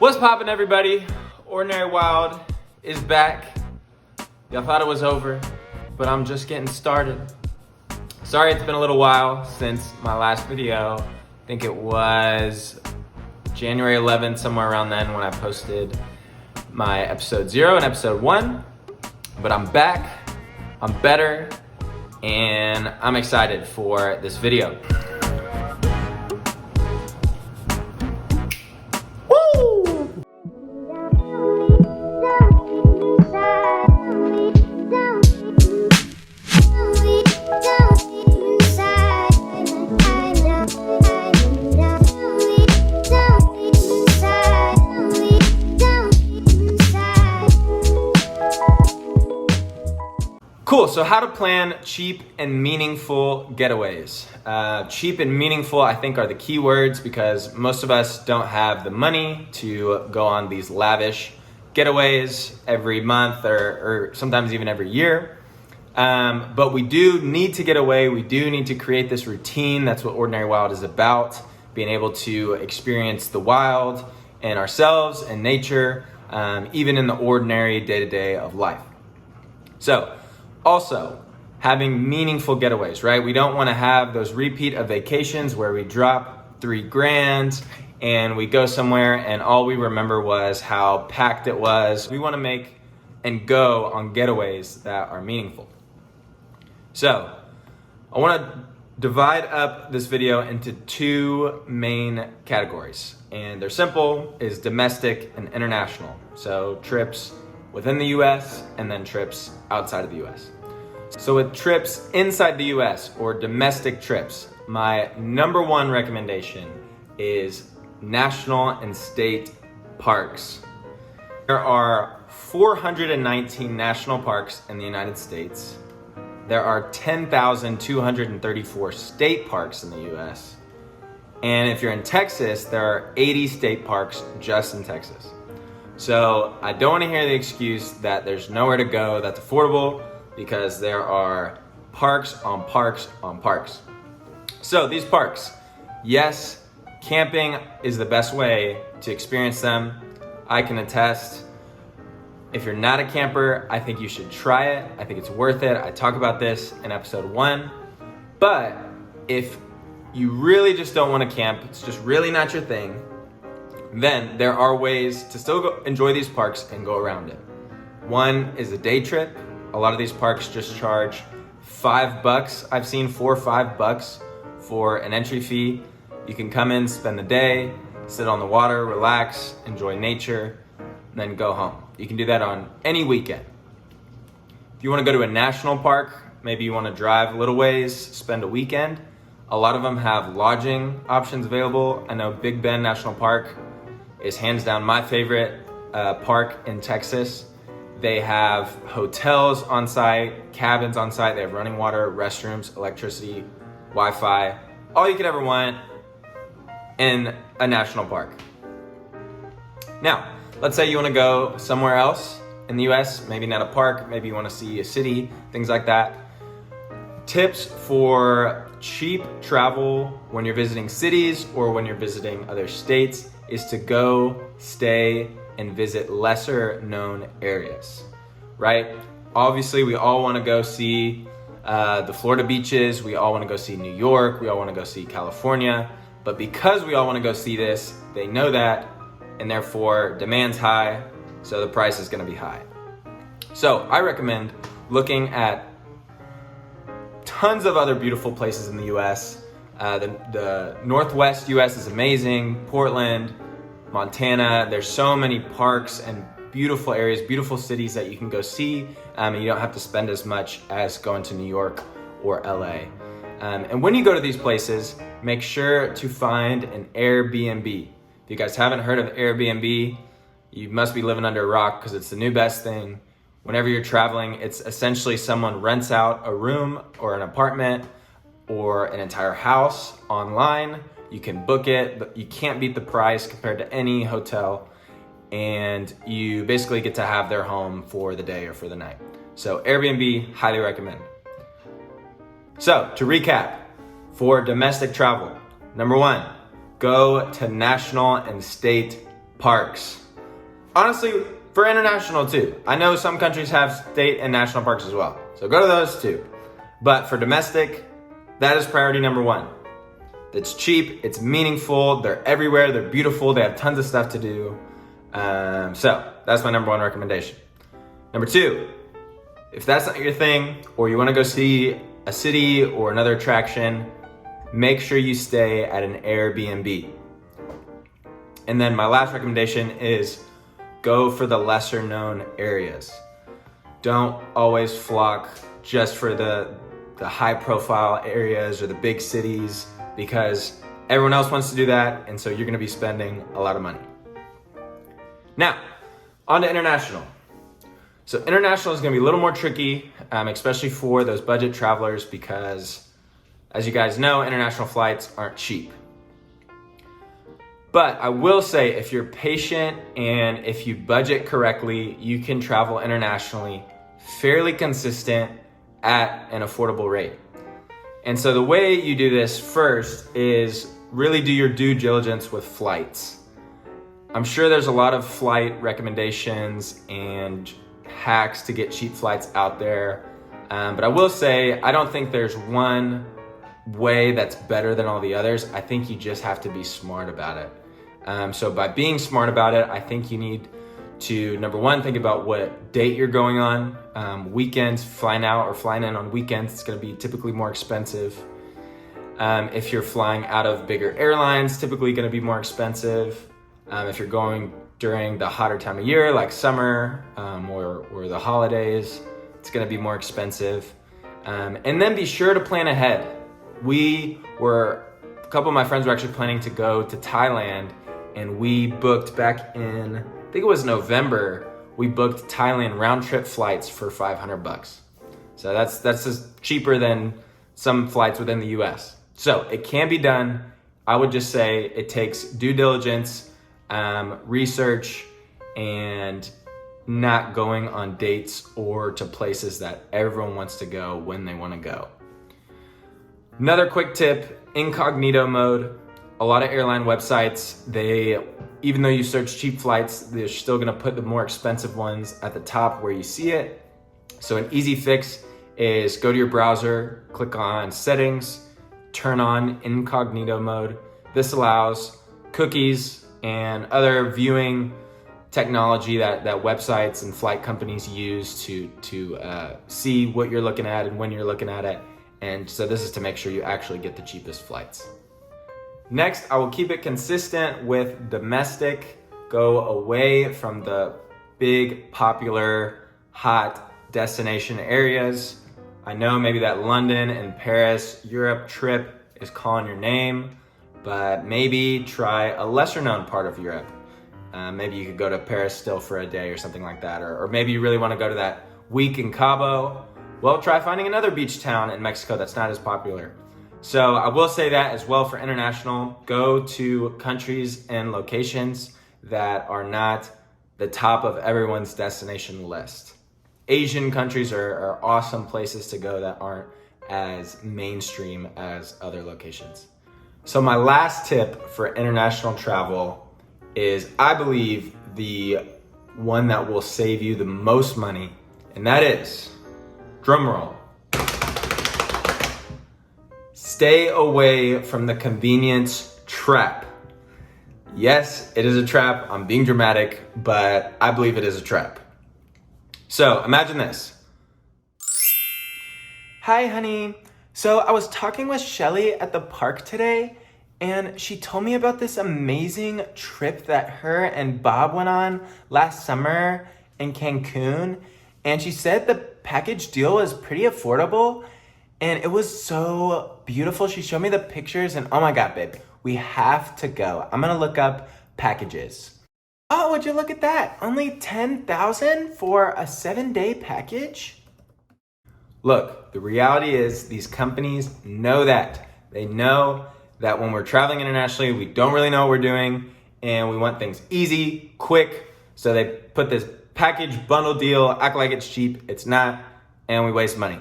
What's poppin', everybody? Ordinary Wild is back. Y'all thought it was over, but I'm just getting started. Sorry it's been a little while since my last video. I think it was January 11th, somewhere around then, when I posted my episode 0 and episode 1. But I'm back, I'm better, and I'm excited for this video. Cool, so how to plan cheap and meaningful getaways. Cheap and meaningful, I think, are the key words because most of us don't have the money to go on these lavish getaways every month or sometimes even every year. But we do need to get away. We do need to create this routine. That's what Ordinary Wild is about, being able to experience the wild and ourselves and nature, even in the ordinary day-to-day of life. So, also, having meaningful getaways, right? We don't want to have those repeat of vacations where we drop $3,000 and we go somewhere and all we remember was how packed it was. We want to make and go on getaways that are meaningful. So, I want to divide up this video into two main categories. And they're simple, is domestic and international. So trips within the US and then trips outside of the US. So with trips inside the US or domestic trips, my number one recommendation is national and state parks. There are 419 national parks in the United States. There are 10,234 state parks in the US. And if you're in Texas, there are 80 state parks just in Texas. So I don't want to hear the excuse that there's nowhere to go that's affordable because there are parks on parks on parks. So these parks, yes, camping is the best way to experience them. I can attest. If you're not a camper, I think you should try it. I think it's worth it. I talk about this in episode 1. But if you really just don't want to camp, it's just really not your thing, then there are ways to still go enjoy these parks and go around it. One is a day trip. A lot of these parks just charge $5. I've seen $4 or $5 for an entry fee. You can come in, spend the day, sit on the water, relax, enjoy nature, and then go home. You can do that on any weekend. If you want to go to a national park, maybe you want to drive a little ways, spend a weekend. A lot of them have lodging options available. I know Big Bend National Park is hands down my favorite park in Texas. They have hotels on site, cabins on site. They have running water, restrooms, electricity, Wi-Fi, all you could ever want in a national park. Now, let's say you want to go somewhere else in the US, maybe not a park, maybe you want to see a city, things like that. Tips for cheap travel when you're visiting cities or when you're visiting other states is to go, stay, and visit lesser known areas, right? Obviously, we all want to go see the Florida beaches. We all want to go see New York. We all want to go see California. But because we all want to go see this, they know that, and therefore demand's high, so the price is going to be high. So I recommend looking at tons of other beautiful places in the US. The Northwest US is amazing. Portland, Montana, there's so many parks and beautiful areas, beautiful cities that you can go see, and you don't have to spend as much as going to New York or LA. And when you go to these places, make sure to find an Airbnb. If you guys haven't heard of Airbnb, you must be living under a rock because it's the new best thing. Whenever you're traveling, it's essentially someone rents out a room or an apartment or an entire house online. You can book it, but you can't beat the price compared to any hotel. And you basically get to have their home for the day or for the night. So Airbnb, highly recommend. So to recap, for domestic travel, number 1, go to national and state parks. Honestly, for international too. I know some countries have state and national parks as well. So go to those too. But for domestic, that is priority number one. It's cheap, it's meaningful, they're everywhere, they're beautiful, they have tons of stuff to do. So that's my number one recommendation. Number two, if that's not your thing, or you wanna go see a city or another attraction, make sure you stay at an Airbnb. And then my last recommendation is go for the lesser known areas. Don't always flock just for the high profile areas or the big cities, because everyone else wants to do that, and so you're gonna be spending a lot of money. Now, on to international. So international is gonna be a little more tricky, especially for those budget travelers, because as you guys know, international flights aren't cheap. But I will say, if you're patient and if you budget correctly, you can travel internationally fairly consistent at an affordable rate. And so the way you do this first is really do your due diligence with flights. I'm sure there's a lot of flight recommendations and hacks to get cheap flights out there. But I will say, I don't think there's one way that's better than all the others. I think you just have to be smart about it. So by being smart about it, I think you need to, number one, think about what date you're going on. Weekends, flying out or flying in on weekends, it's gonna be typically more expensive. If you're flying out of bigger airlines, typically gonna be more expensive. If you're going during the hotter time of year, like summer or the holidays, it's gonna be more expensive. And then be sure to plan ahead. A couple of my friends were actually planning to go to Thailand, and we booked back in, I think it was November, we booked Thailand round trip flights for $500. So that's just cheaper than some flights within the US. So it can be done. I would just say it takes due diligence, research, and not going on dates or to places that everyone wants to go when they want to go. Another quick tip, incognito mode. A lot of airline websites, even though you search cheap flights, they're still gonna put the more expensive ones at the top where you see it. So an easy fix is go to your browser, click on settings, turn on incognito mode. This allows cookies and other viewing technology that websites and flight companies use to see what you're looking at and when you're looking at it. And so this is to make sure you actually get the cheapest flights. Next, I will keep it consistent with domestic. Go away from the big, popular, hot destination areas. I know maybe that London and Paris, Europe trip is calling your name, but maybe try a lesser known part of Europe. Maybe you could go to Paris still for a day or something like that. Or maybe you really want to go to that week in Cabo. Well, try finding another beach town in Mexico that's not as popular. So I will say that as well for international, go to countries and locations that are not the top of everyone's destination list. Asian countries are awesome places to go that aren't as mainstream as other locations. So my last tip for international travel is, I believe, the one that will save you the most money, and that is, drum roll, stay away from the convenience trap. Yes, it is a trap. I'm being dramatic, but I believe it is a trap. So imagine this. Hi, honey. So I was talking with Shelly at the park today, and she told me about this amazing trip that her and Bob went on last summer in Cancun. And she said the package deal was pretty affordable, and it was so beautiful. She showed me the pictures, and oh my God, babe, we have to go. I'm gonna look up packages. Oh, would you look at that? Only $10,000 for a 7-day package? Look, the reality is these companies know that. They know that when we're traveling internationally, we don't really know what we're doing, and we want things easy, quick, so they put this package bundle deal, act like it's cheap, it's not, and we waste money.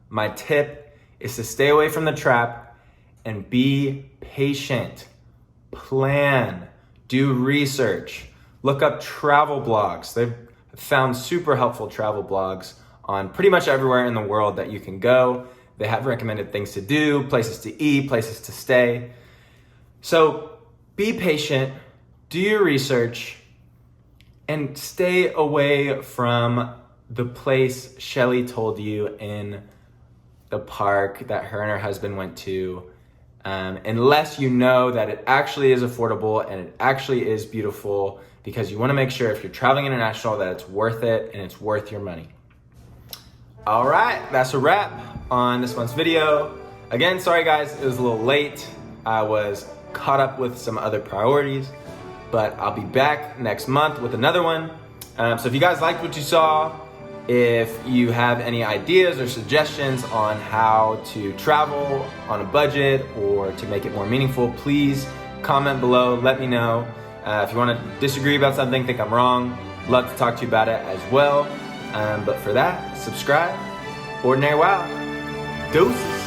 My tip is to stay away from the trap and be patient. Plan. Do research. Look up travel blogs. They've found super helpful travel blogs on pretty much everywhere in the world that you can go. They have recommended things to do, places to eat, places to stay. So be patient, do your research, and stay away from the place Shelly told you in the park that her and her husband went to, unless you know that it actually is affordable and it actually is beautiful, because you want to make sure if you're traveling international that it's worth it and it's worth your money. All right, that's a wrap on this month's video. Again, sorry guys, it was a little late. I was caught up with some other priorities, but I'll be back next month with another one. So if you guys liked what you saw, if you have any ideas or suggestions on how to travel on a budget or to make it more meaningful, please comment below, let me know. If you want to disagree about something, think I'm wrong, love to talk to you about it as well. But for that, subscribe. Ordinary Wow. Deuces.